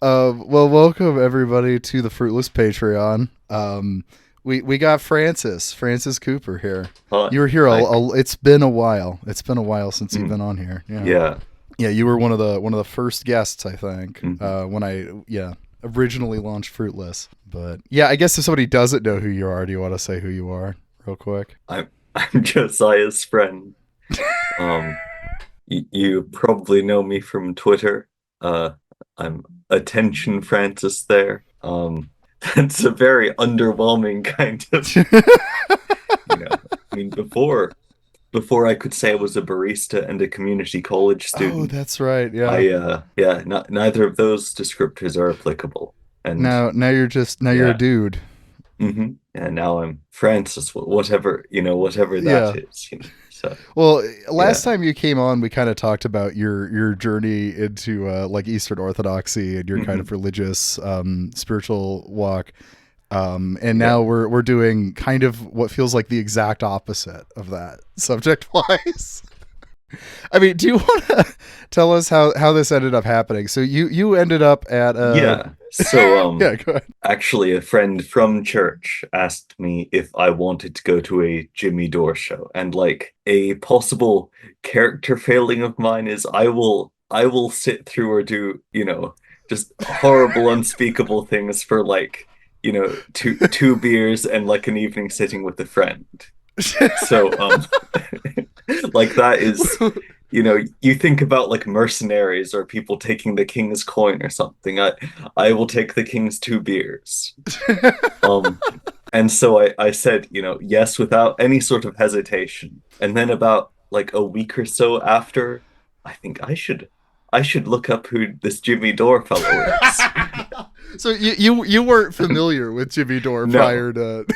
Well, welcome everybody to the Fruitless Patreon. We got Francis Cooper here. Hi. You were here. Hi. It's been a while. It's been a while since you've Mm, been on here. Yeah, yeah. yeah. You were one of the first guests, I think, hmm when I originally launched Fruitless. But yeah, I guess if somebody doesn't know who you are, do you want to say who you are real quick? I'm Josiah's friend. Um, you probably know me from Twitter. Uh, I'm Attention Francis there. That's a very underwhelming kind of, you know. I mean, before I could say I was a barista and a community college Oh, student, that's right. Yeah. yeah, neither of those descriptors are applicable. And Now you're a yeah. dude. And now I'm Francis, whatever, whatever that Yeah. is. So, Well, last yeah. time you came on, we kind of talked about your journey into like Eastern Orthodoxy and your kind of hmm religious spiritual walk. And now Yeah. we're doing kind of what feels like the exact opposite of that subject wise. I mean, do you want to tell us how this ended up happening? So you ended up at Yeah. So, yeah, go ahead. actually, a friend from church asked me if I wanted to go to a Jimmy Dore show. And like a possible character failing of mine is I will sit through or do, just horrible, unspeakable things for like, two beers and like an evening sitting with a friend. So, like that is, you think about like mercenaries or people taking the king's coin or something. I will take the king's two beers. Um, and so I said, yes, without any sort of hesitation. And then about like a week or so after, I think I should look up who this Jimmy Dore fellow is. So you weren't familiar with Jimmy Dore No, prior to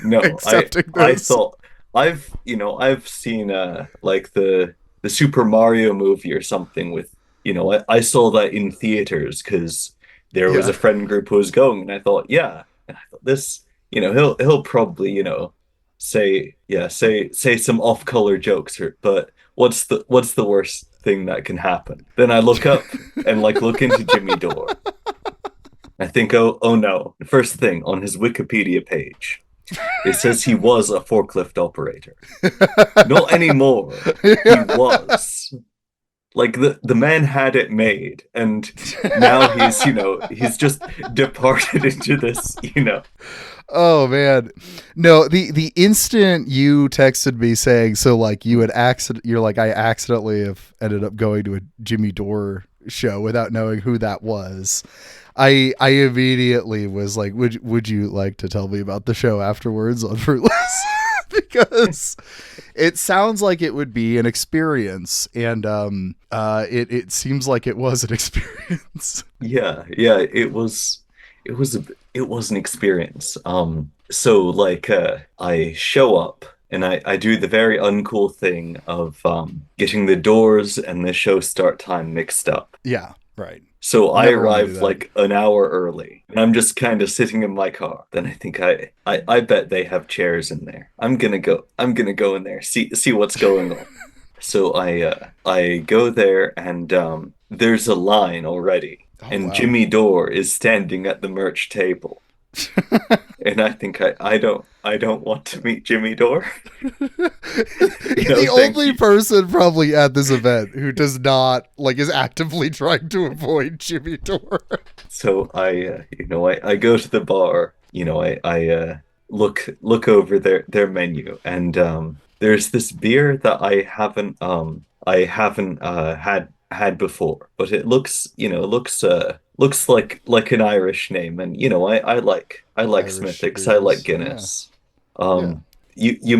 no, I accepting I this. thought I've seen like the Super Mario movie or something with I saw that in theaters because there was Yeah. a friend group who was going and I thought yeah and I thought this he'll probably say some off-color jokes or but what's the worst thing that can happen? Then I look up and like look into Jimmy Dore. I think oh no, first thing on his Wikipedia page it says he was a forklift operator. Not anymore. He was. Like the man had it made, and now he's just departed into this. Oh man, no. The instant you texted me saying so, like you're like I accidentally have ended up going to a Jimmy Dore show without knowing who that was. I immediately was like, would you like to tell me about the show afterwards on Fruitless? Because it sounds like it would be an experience, and it seems like it was an experience. Yeah, it was an experience. So like I show up and I do the very uncool thing of getting the doors and the show start time mixed up. Yeah, right. So I Never want to do arrive that. like an hour early, and I'm just kind of sitting in my car. Then I think I bet they have chairs in there. I'm gonna go in there, see what's going on. So I go there, and there's a line already, Oh and wow. Jimmy Dore is standing at the merch table, and I think I don't want to meet Jimmy Dore. No, The thank only you. person probably at this event who does not like is actively trying to avoid Jimmy Dore. So I go to the bar, I look over their menu and there's this beer that I haven't had before, but it looks like an Irish name and I like Irish Smithwick's, I like beers. Yeah. Guinness. Yeah. You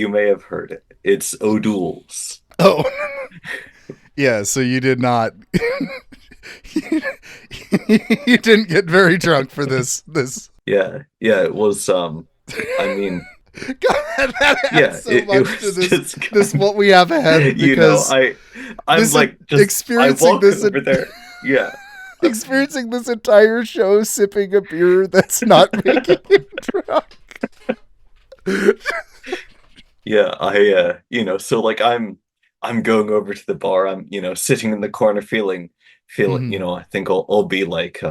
may have heard it. It's O'Doul's. Oh. Yeah, so you did not you didn't get very drunk for this. Yeah, it was I mean God, that adds yeah, so it much to was just this kind what we have ahead of, because I'm this like just I experiencing walk this over there. Yeah. experiencing this entire show sipping a beer that's not making you drunk. Yeah, so like I'm going over to the bar. I'm, sitting in the corner feeling feel, Mhm. I think I'll be like,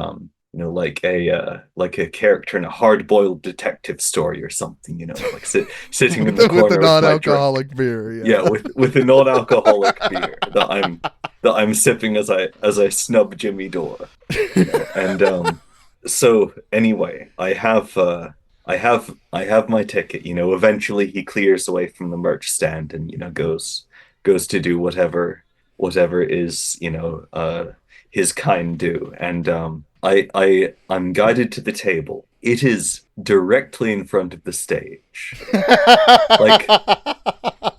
like a character in a hard-boiled detective story or something, like sitting in with the with the corner with my drink. non-alcoholic beer. Yeah, Yeah. with a non-alcoholic beer that I'm sipping as I snub Jimmy Dore, And so anyway, I have my ticket, eventually he clears away from the merch stand and goes to do whatever is, his kind do. And I'm guided to the table. It is directly in front of the stage. Like,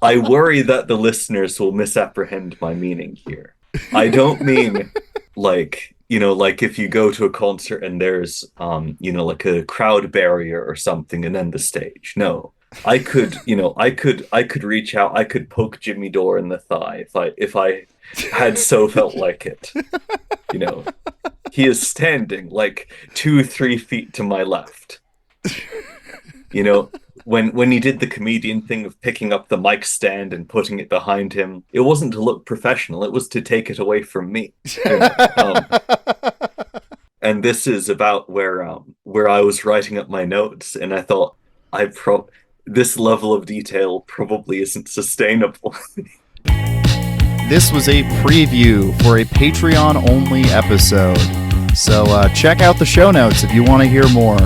I worry that the listeners will misapprehend my meaning here. I don't mean like if you go to a concert and there's like a crowd barrier or something and then the stage. No. I could reach out, I could poke Jimmy Dore in the thigh if I had so felt like it. You know, he is standing like 2, 3 feet to my left. You know, when he did the comedian thing of picking up the mic stand and putting it behind him, it wasn't to look professional, it was to take it away from me. And this is about where I was writing up my notes, and I thought this level of detail probably isn't sustainable. This was a preview for a Patreon only episode. So check out the show notes if you want to hear more.